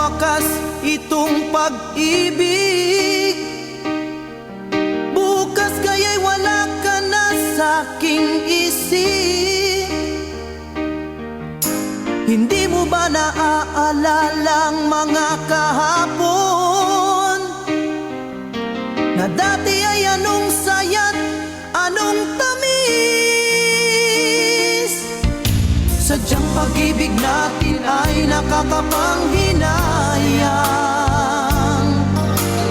wakas itong pag-ibig. Bukas kaya'y wala ka na sa'king isip. Hindi mo ba naaalalang mga kahapon na dati ay anong saya't anong tamis? Sadyang pag-ibig natin ay nakakapanghinayang,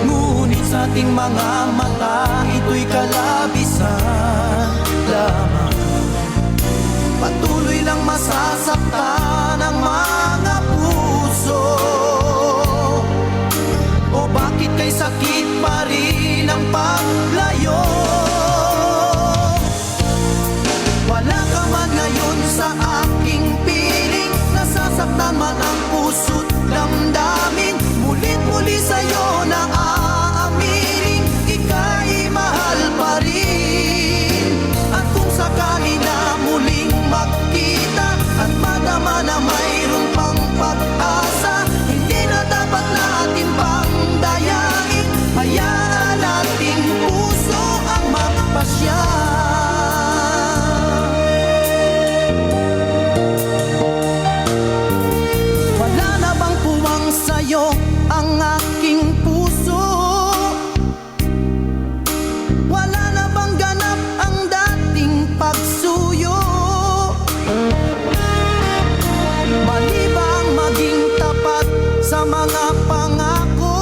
ngunit sa ating mga mata ito'y kalabisan lamang. Patuloy lang masasaktan ang mga puso. O bakit kay sakit pa rin ang paglayo? Wala ka man ngayon sa aking piling, nasasaktan man ang puso't damdamin. Mulit-muli sa'yo na aaminin, ika'y mahal pa rin. At kung sakali na muling magkita at madama na mayroon pang pag-asa, hindi na dapat natin pang dayain. Hayaan nating puso ang magpasya. Wala na bang puwang sa'yo ang aking puso? Wala na bang ganap ang dating pagsuyo? Mali ba ang maging tapat sa mga pangako?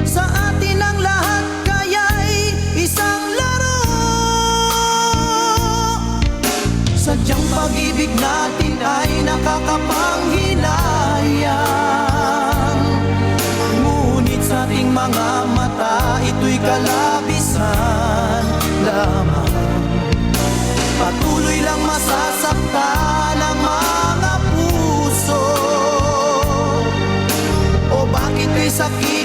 Sa atin ang lahat kaya'y isang laro. Sadyang pag-ibig natin ay nakakapanghinayang, ngunit sa ating mga mata ito'y kalabisan lamang. Patuloy lang masasaktan ang mga puso. O bakit may sakit